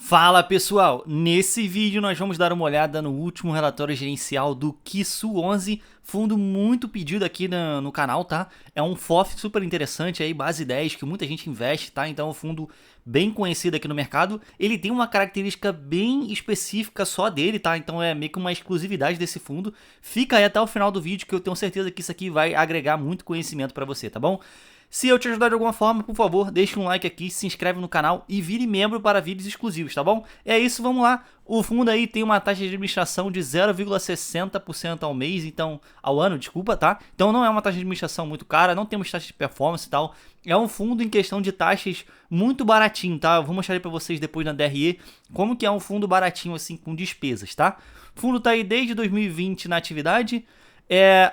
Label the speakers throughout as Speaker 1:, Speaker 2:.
Speaker 1: Fala pessoal, nesse vídeo nós vamos dar uma olhada no último relatório gerencial do Kisu 11, fundo muito pedido aqui no canal, tá? É um FOF super interessante aí, base 10, que muita gente investe, tá? Então é um fundo bem conhecido aqui no mercado. Ele tem uma característica bem específica só dele, tá? Então é meio que uma exclusividade desse fundo. Fica aí até o final do vídeo que eu tenho certeza que isso aqui vai agregar muito conhecimento para você, tá bom? Se eu te ajudar de alguma forma, por favor, deixa um like aqui, se inscreve no canal e vire membro para vídeos exclusivos, tá bom? É isso, vamos lá. O fundo aí tem uma taxa de administração de 0,60% ao mês, então ao ano, desculpa, tá? Então não é uma taxa de administração muito cara, não temos taxa de performance e tal. É um fundo em questão de taxas muito baratinho, tá? Eu vou mostrar aí para vocês depois na DRE como que é um fundo baratinho assim com despesas, tá? O fundo tá aí desde 2020 na atividade.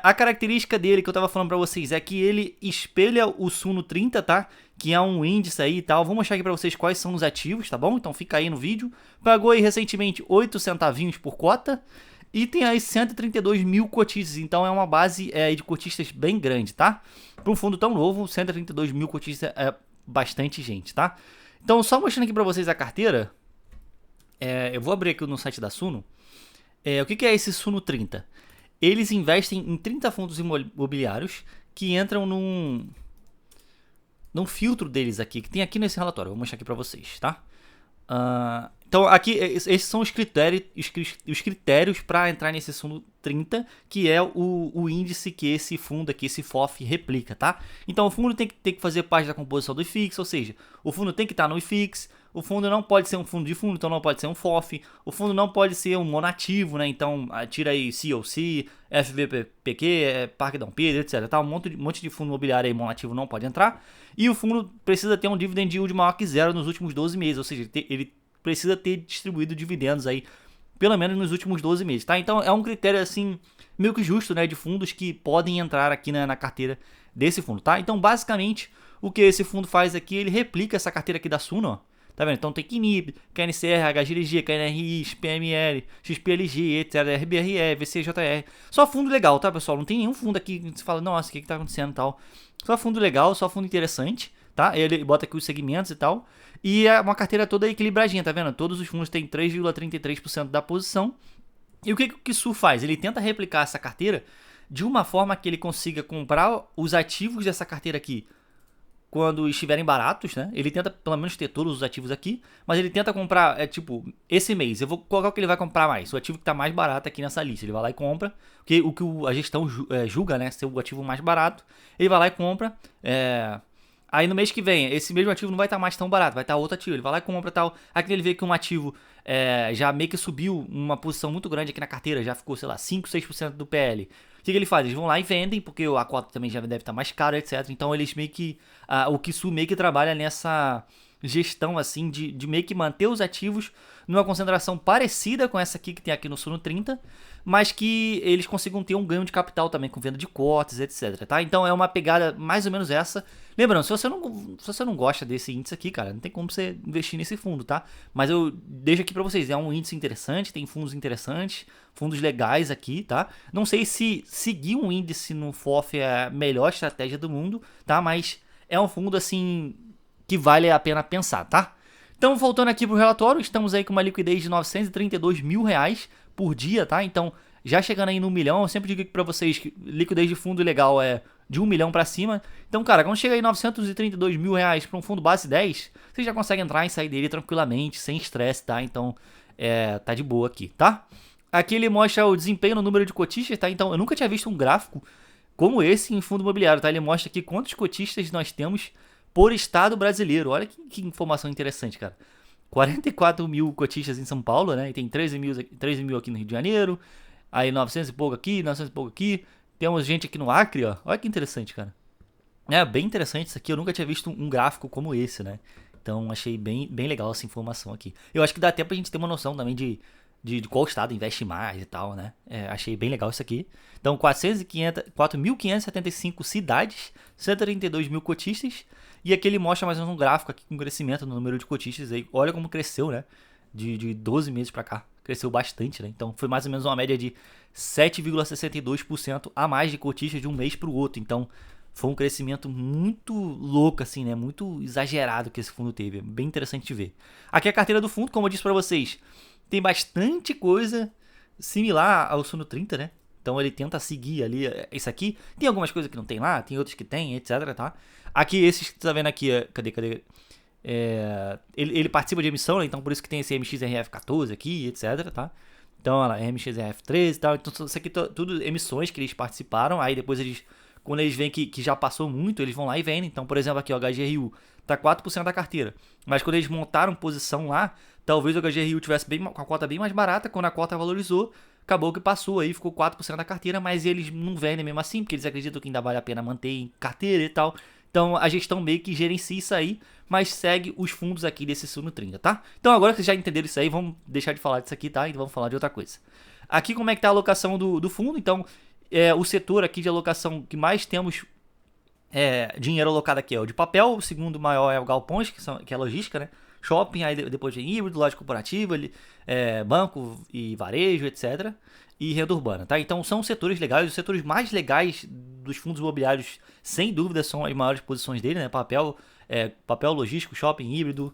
Speaker 1: A característica dele que eu tava falando pra vocês é que ele espelha o Suno 30, tá? Que é um índice aí e tal. Vou mostrar aqui pra vocês quais são os ativos, tá bom? Então fica aí no vídeo. Pagou aí recentemente 8 centavinhos por cota. E tem aí 132 mil cotistas. Então é uma base de cotistas bem grande, tá? Para um fundo tão novo, 132 mil cotistas é bastante gente, tá? Então só mostrando aqui pra vocês a carteira. Eu vou abrir aqui no site da Suno. O que é esse Suno 30? Eles investem em 30 fundos imobiliários que entram num filtro deles aqui, que tem aqui nesse relatório. Vou mostrar aqui para vocês, tá? Então aqui, esses são os critérios para entrar nesse fundo 30, que é o índice que esse fundo aqui, esse FOF, replica, tá? Então o fundo tem que fazer parte da composição do IFIX, ou seja, o fundo tem que estar no IFIX, o fundo não pode ser um fundo de fundo, então não pode ser um FOF, o fundo não pode ser um monativo, né? Então tira aí COC, FVPQ, Parque Dom Pedro, etc. Tá? Um monte de fundo imobiliário aí monativo não pode entrar, e o fundo precisa ter um dividend yield maior que zero nos últimos 12 meses, ou seja, ele precisa ter distribuído dividendos aí, pelo menos nos últimos 12 meses, tá? Então é um critério assim, meio que justo, né, de fundos que podem entrar aqui na carteira desse fundo, tá? Então basicamente, o que esse fundo faz aqui, ele replica essa carteira aqui da Suno, ó. Tá vendo? Então tem KNIB, KNCR, HGLG, KNRI, XPML, XPLG, etc, RBRE, VCJR. Só fundo legal, tá, pessoal? Não tem nenhum fundo aqui que você fala, nossa, o que tá acontecendo e tal. Só fundo legal, só fundo interessante, tá? Ele bota aqui os segmentos e tal. E é uma carteira toda equilibradinha, tá vendo? Todos os fundos têm 3,33% da posição. E o que o Kisu faz? Ele tenta replicar essa carteira de uma forma que ele consiga comprar os ativos dessa carteira aqui quando estiverem baratos, né? Ele tenta pelo menos ter todos os ativos aqui, mas ele tenta comprar, esse mês, eu vou colocar o que ele vai comprar mais, o ativo que está mais barato aqui nessa lista, ele vai lá e compra, porque o que a gestão julga, né, ser o ativo mais barato, ele vai lá e compra, aí no mês que vem, esse mesmo ativo não vai estar mais tão barato, vai estar outro ativo, ele vai lá e compra tal, aqui ele vê que um ativo já meio que subiu uma posição muito grande aqui na carteira, já ficou, sei lá, 5, 6% do PL. O que ele faz? Eles vão lá e vendem, porque a cota também já deve estar mais cara, etc. Então eles meio que, o Kisu meio que trabalha nessa gestão assim de meio que manter os ativos numa concentração parecida com essa aqui que tem aqui no Suno 30, mas que eles consigam ter um ganho de capital também com venda de cotas, etc, tá? Então é uma pegada mais ou menos essa. Lembrando, se você não gosta desse índice aqui, cara, não tem como você investir nesse fundo, tá? Mas eu deixo aqui pra vocês, é um índice interessante, tem fundos interessantes, fundos legais aqui, tá? Não sei se seguir um índice no FOF é a melhor estratégia do mundo, tá? Mas é um fundo assim que vale a pena pensar, tá? Então, voltando aqui pro relatório, estamos aí com uma liquidez de 932 mil reais por dia, tá? Então, já chegando aí no 1 milhão, eu sempre digo aqui pra vocês que liquidez de fundo legal é de 1 milhão pra cima. Então, cara, quando chega aí 932 mil reais pra um fundo base 10, você já consegue entrar e sair dele tranquilamente, sem estresse, tá? Então, tá de boa aqui, tá? Aqui ele mostra o desempenho no número de cotistas, tá? Então, eu nunca tinha visto um gráfico como esse em fundo imobiliário, tá? Ele mostra aqui quantos cotistas nós temos por estado brasileiro. Olha que informação interessante, cara. 44 mil cotistas em São Paulo, né? E tem 13 mil aqui no Rio de Janeiro. Aí 900 e pouco aqui, 900 e pouco aqui. Temos gente aqui no Acre, ó. Olha que interessante, cara. É bem interessante isso aqui. Eu nunca tinha visto um gráfico como esse, né? Então achei bem legal essa informação aqui. Eu acho que dá até pra gente ter uma noção também de qual estado investe mais e tal, né? Achei bem legal isso aqui. Então, 4.575 cidades, 132 mil cotistas. E aqui ele mostra mais ou menos um gráfico aqui com crescimento no número de cotistas. Aí, olha como cresceu, né? De 12 meses para cá. Cresceu bastante, né? Então, foi mais ou menos uma média de 7,62% a mais de cotistas de um mês para o outro. Então, Foi um crescimento muito louco, assim, né? Muito exagerado que esse fundo teve. Bem interessante de ver. Aqui é a carteira do fundo, como eu disse para vocês, tem bastante coisa similar ao Suno 30, né? Então ele tenta seguir ali isso aqui. Tem algumas coisas que não tem lá, tem outras que tem, etc, tá? Aqui, esses que você tá vendo aqui, cadê? Ele participa de emissão, né? Então por isso que tem esse MXRF14 aqui, etc, tá? Então, olha lá, MXRF13 e tal. Então isso aqui tudo emissões que eles participaram. Aí depois quando eles veem que já passou muito, eles vão lá e vendem. Então, por exemplo, aqui o HGRU tá 4% da carteira. Mas quando eles montaram posição lá, talvez o HGRU tivesse com a cota bem mais barata. Quando a cota valorizou, acabou que passou aí, ficou 4% da carteira. Mas eles não vendem mesmo assim, porque eles acreditam que ainda vale a pena manter em carteira e tal. Então a gestão meio que gerencia isso aí, mas segue os fundos aqui desse Suno 30, tá? Então agora que vocês já entenderam isso aí, vamos deixar de falar disso aqui, tá? E vamos falar de outra coisa. Aqui como é que tá a alocação do fundo, então o setor aqui de alocação que mais temos dinheiro alocado aqui é o de papel, o segundo maior é o galpões, que é a logística, né? Shopping, aí depois vem híbrido, loja corporativa, banco e varejo, etc. E renda urbana, tá? Então são setores legais, os setores mais legais dos fundos imobiliários, sem dúvida, são as maiores posições dele, né? Papel, logístico, shopping, híbrido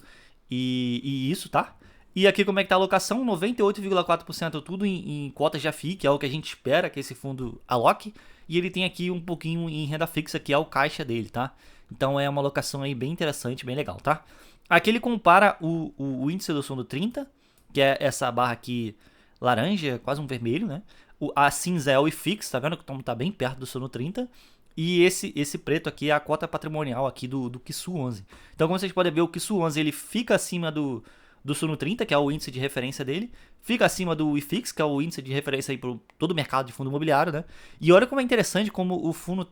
Speaker 1: e isso, tá? E aqui como é que tá a alocação? 98,4% tudo em cotas de AFI, que é o que a gente espera que esse fundo aloque. E ele tem aqui um pouquinho em renda fixa, que é o caixa dele, tá? Então é uma alocação aí bem interessante, bem legal, tá? Aqui ele compara o índice do Suno 30, que é essa barra aqui laranja, quase um vermelho, né? A cinza é o IFIX, tá vendo? Então tá bem perto do Suno 30. E esse preto aqui é a cota patrimonial aqui do Kisu 11. Então como vocês podem ver, o Kisu 11 ele fica acima do Suno 30, que é o índice de referência dele, fica acima do IFIX, que é o índice de referência para todo o mercado de fundo imobiliário, né? E olha como é interessante como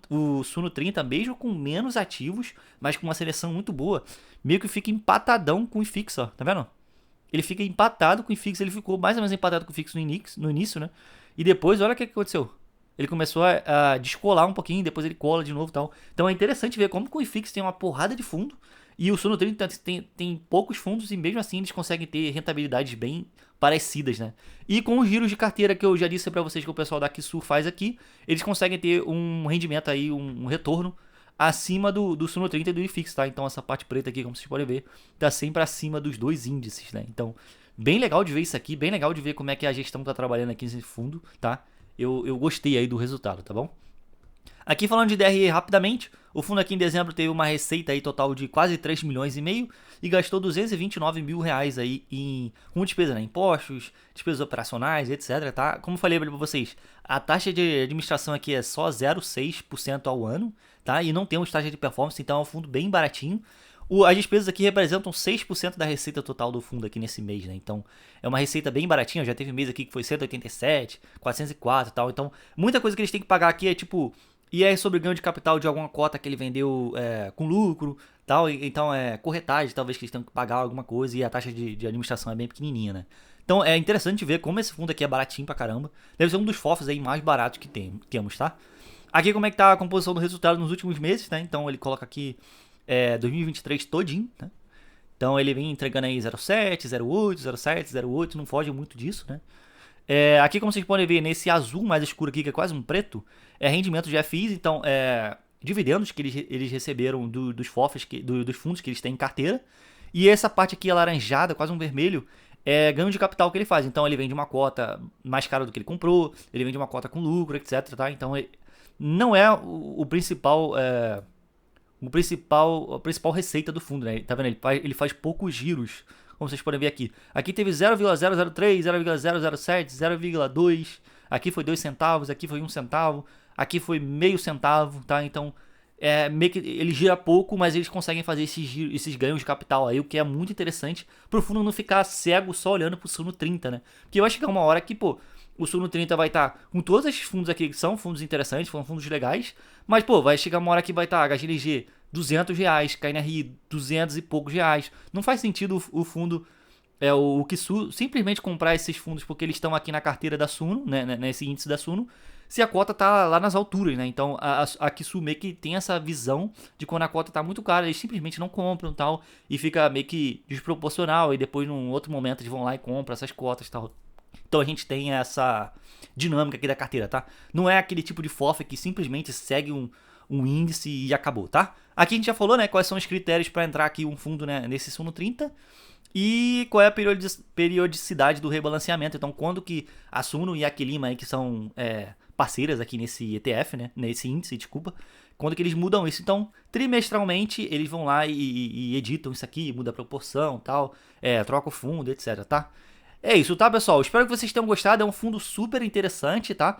Speaker 1: o Suno 30, mesmo com menos ativos, mas com uma seleção muito boa, meio que fica empatadão com o IFIX, ó, tá vendo? Ele fica empatado com o IFIX, ele ficou mais ou menos empatado com o IFIX no início, né? E depois, olha o que aconteceu. Ele começou a descolar um pouquinho, depois ele cola de novo e tal. Então é interessante ver como o IFIX tem uma porrada de fundo e o Suno 30 tem poucos fundos e mesmo assim eles conseguem ter rentabilidades bem parecidas, né? E com os giros de carteira que eu já disse pra vocês que o pessoal da Kisu faz aqui, eles conseguem ter um rendimento aí, um retorno acima do Suno 30 e do IFIX, tá? Então essa parte preta aqui, como vocês podem ver, tá sempre acima dos dois índices, né? Então, bem legal de ver isso aqui, bem legal de ver como é que a gestão tá trabalhando aqui nesse fundo, tá? Eu gostei aí do resultado, tá bom? Aqui falando de DRE rapidamente, o fundo aqui em dezembro teve uma receita aí total de quase 3 milhões e meio e gastou 229 mil reais aí com despesa, né? Impostos, despesas operacionais, etc, tá? Como eu falei para vocês, a taxa de administração aqui é só 0,6% ao ano, tá? E não temos taxa de performance, então é um fundo bem baratinho. As despesas aqui representam 6% da receita total do fundo aqui nesse mês, né? Então, é uma receita bem baratinha. Já teve mês aqui que foi 187, 404 e tal. Então, muita coisa que eles têm que pagar aqui é tipo IR sobre ganho de capital de alguma cota que ele vendeu com lucro, tal. Então, corretagem, talvez que eles tenham que pagar alguma coisa e a taxa de administração é bem pequenininha, né? Então, é interessante ver como esse fundo aqui é baratinho pra caramba. Deve ser um dos FOFs aí mais baratos que temos, tá? Aqui como é que tá a composição do resultado nos últimos meses, né? Então, ele coloca aqui 2023 todinho, né? Então ele vem entregando aí 0,7, 0,8, 0,7, 0,8, não foge muito disso, né? Aqui como vocês podem ver, nesse azul mais escuro aqui, que é quase um preto, é rendimento de FIs, então dividendos que eles receberam dos FOFs, dos fundos que eles têm em carteira. E essa parte aqui alaranjada, quase um vermelho, é ganho de capital que ele faz. Então ele vende uma cota mais cara do que ele comprou, ele vende uma cota com lucro, etc, tá? Então não é o principal... a principal receita do fundo, né? Tá vendo? Ele faz poucos giros, como vocês podem ver aqui. Aqui teve 0,003, 0,007, 0,2. Aqui foi 2 centavos, aqui foi 1 centavo, aqui foi meio centavo, tá? Então, meio que ele gira pouco, mas eles conseguem fazer esses ganhos de capital aí, o que é muito interessante pro fundo não ficar cego só olhando pro Suno 30, né? Porque eu acho que é uma hora que, pô, o Suno 30 vai estar com todos esses fundos aqui, que são fundos interessantes, são fundos legais, mas, pô, vai chegar uma hora que vai estar HGLG R$200, KNRI 200 e poucos reais. Não faz sentido o fundo, o Kisu, simplesmente comprar esses fundos porque eles estão aqui na carteira da Suno, né, nesse índice da Suno, se a cota tá lá nas alturas, né? Então a Kisu meio que tem essa visão de quando a cota tá muito cara, eles simplesmente não compram tal, e fica meio que desproporcional, e depois num outro momento eles vão lá e compram essas cotas e tal. Então a gente tem essa dinâmica aqui da carteira, tá? Não é aquele tipo de FOF que simplesmente segue um índice e acabou, tá? Aqui a gente já falou, né, quais são os critérios para entrar aqui um fundo, né, nesse Suno 30 e qual é a periodicidade do rebalanceamento. Então, quando que a Suno e a Quelima aí, que são parceiras aqui nesse ETF, né, nesse índice, desculpa, quando que eles mudam isso. Então, trimestralmente, eles vão lá e editam isso aqui, muda a proporção, tal, troca o fundo, etc, tá? É isso, tá, pessoal? Espero que vocês tenham gostado. É um fundo super interessante, tá?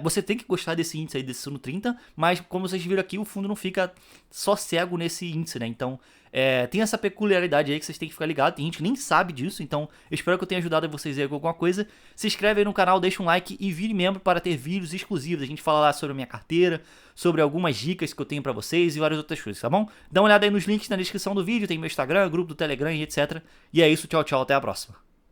Speaker 1: Você tem que gostar desse índice aí, desse Suno 30, mas como vocês viram aqui, o fundo não fica só cego nesse índice, né? Então, tem essa peculiaridade aí que vocês têm que ficar ligados. Tem gente que nem sabe disso, então eu espero que eu tenha ajudado vocês aí com alguma coisa. Se inscreve aí no canal, deixa um like e vire membro para ter vídeos exclusivos. A gente fala lá sobre a minha carteira, sobre algumas dicas que eu tenho pra vocês e várias outras coisas, tá bom? Dá uma olhada aí nos links na descrição do vídeo, tem meu Instagram, grupo do Telegram e etc. E é isso, tchau, tchau, até a próxima.